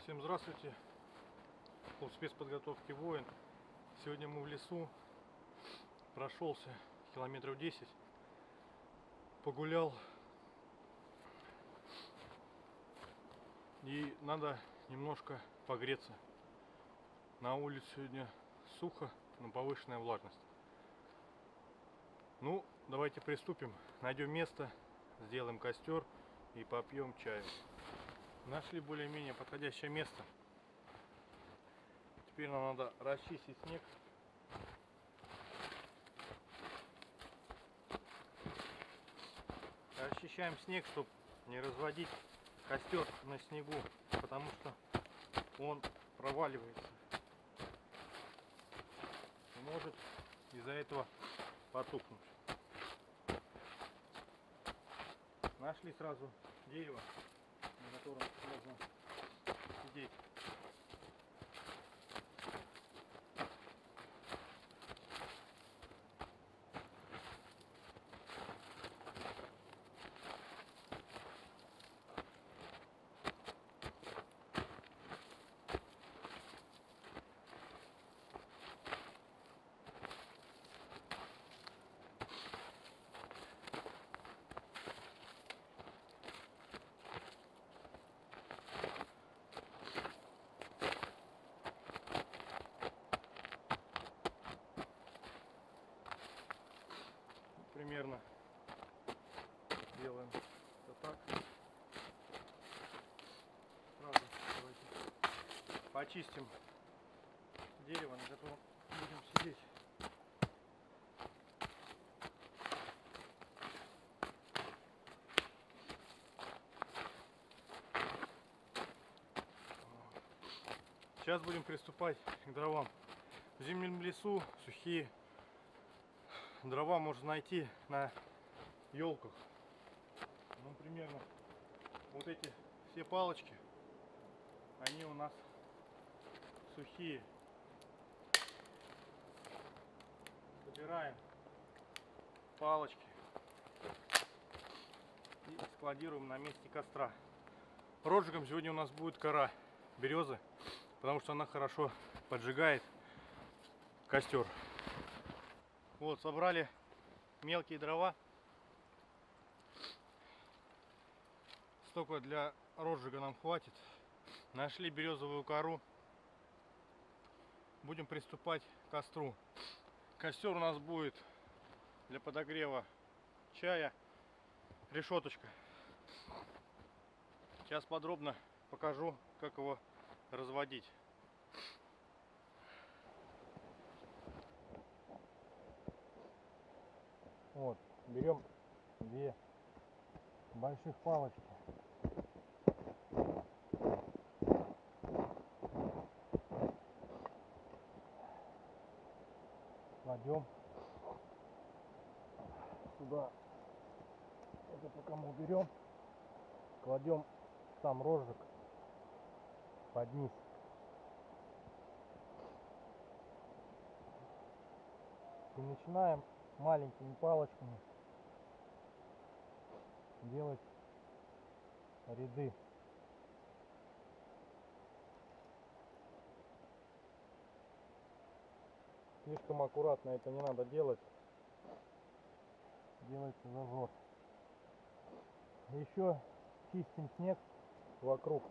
Всем здравствуйте, клуб спецподготовки «Воин». Сегодня мы в лесу, прошелся километров 10, погулял, и надо немножко погреться. На улице сегодня сухо, но повышенная влажность. Ну, давайте приступим, найдем место, сделаем костер и попьем чаю. Нашли более-менее подходящее место. Теперь нам надо расчистить снег. Расчищаем снег, чтобы не разводить костер на снегу, потому что он проваливается и может из-за этого потухнуть. Нашли сразу дерево, на котором можно сидеть. Примерно делаем вот так. Сразу давайте почистим дерево, на котором будем сидеть. Сейчас будем приступать к дровам. В зимнем лесу сухие дрова можно найти на елках. Ну, примерно вот эти все палочки, они у нас сухие. Собираем палочки и складируем на месте костра. Розжигом сегодня у нас будет кора березы, потому что она хорошо поджигает костер. Вот, собрали мелкие дрова. Столько для розжига нам хватит. Нашли березовую кору. Будем приступать к костру. Костер у нас будет для подогрева чая решеточка. Сейчас подробно покажу, как его разводить. Вот, берем две больших палочки. Кладем сюда. Это пока мы уберем. Кладем сам розжиг под низ. И начинаем маленькими палочками делать ряды. Слишком аккуратно это не надо делать. Делается зазор. Еще чистим снег вокруг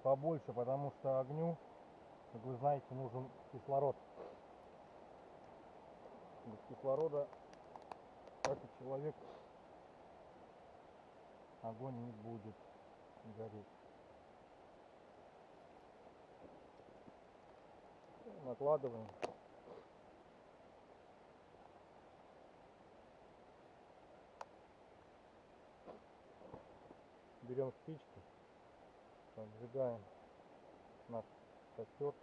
побольше, потому что огню, как вы знаете, нужен кислород. Без кислорода, как и человек, огонь не будет гореть. Накладываем. Берем спички, поджигаем наш костер.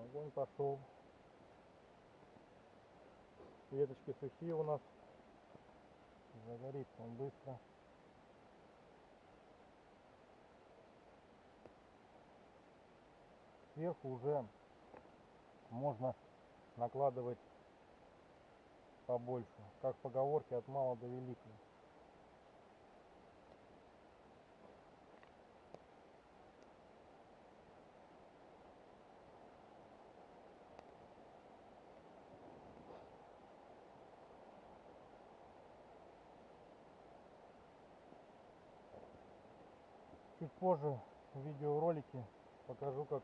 Огонь пошел. Веточки сухие у нас. Загорится он быстро. Сверху уже можно накладывать побольше. Как в поговорке, от мала до великого. Чуть позже в видеоролике покажу, как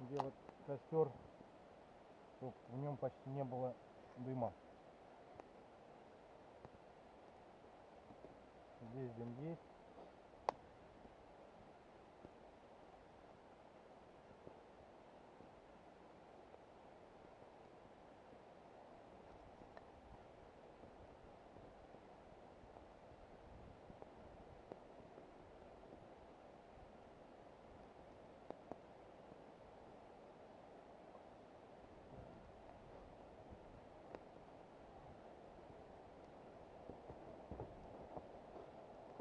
делать костер, чтобы в нем почти не было дыма. Здесь дым есть.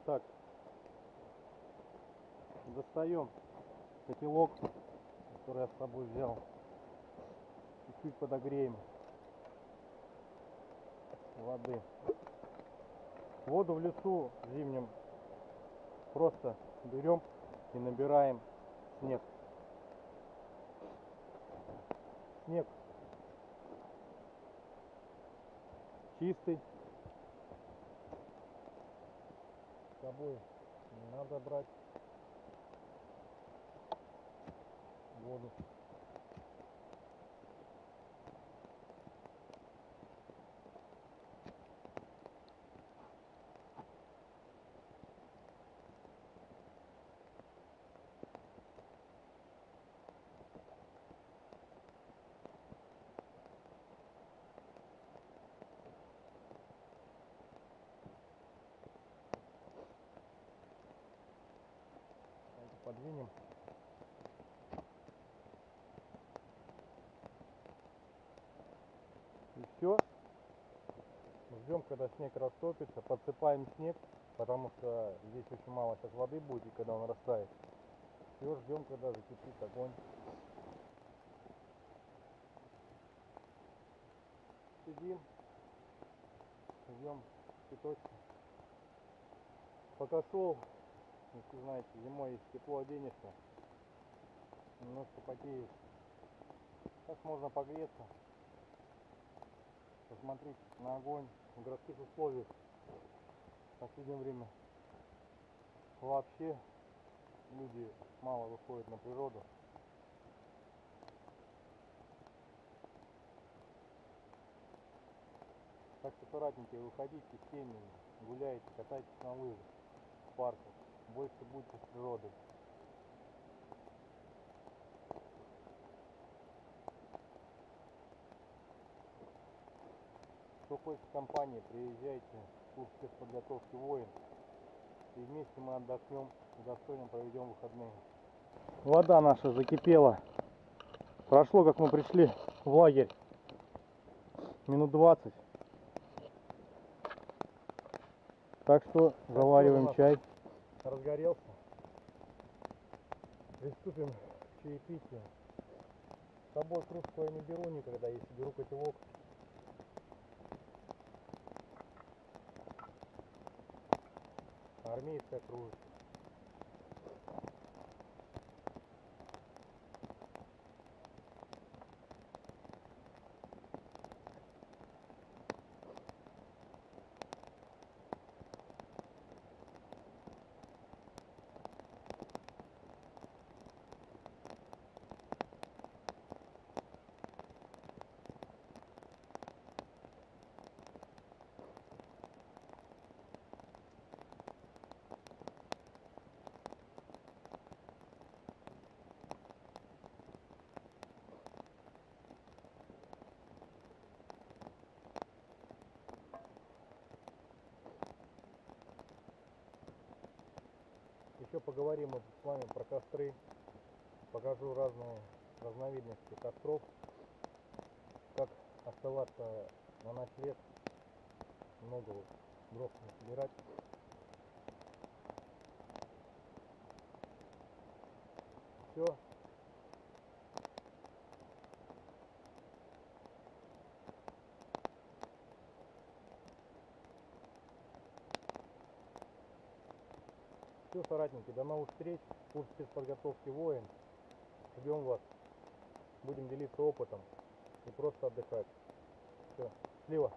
Так, достаем котелок, который я с собой взял, чуть-чуть подогреем воды. Воду в лесу в зимнем просто берем и набираем снег. Снег чистый, с собой не надо брать воду. Подвинем. И все. Ждем, когда снег растопится, подсыпаем снег, потому что здесь очень мало сейчас воды будет, и когда он растает. Все, ждем, когда закипит огонь. Сидим, ждем кипяточка. Пока шел, если знаете, зимой если тепло оденешься, немножко потеешь. Сейчас можно погреться, посмотреть на огонь. В городских условиях в последнее время вообще люди мало выходят на природу. Так что аккуратненько выходите с семьями, гуляйте, катайтесь на лыжах в парках, больше будьте с природой. Кто хочет в компании, приезжайте в клуб спецподготовки «Воин», и вместе мы отдохнем и достойно проведем выходные. Вода наша закипела. Прошло, как мы пришли в лагерь, минут 20. Так что завариваем чай. Разгорелся. Приступим к чаепитию. С собой кружку я не беру никогда, если беру котелок. Армейская кружка. Еще поговорим с вами про костры. Покажу разные разновидности костров, как оставаться на ночлег, много вот дров не собирать. Все. Все, соратники, до новых встреч. Курс спецподготовки «Воин». Ждем вас. Будем делиться опытом и просто отдыхать. Все, счастливо.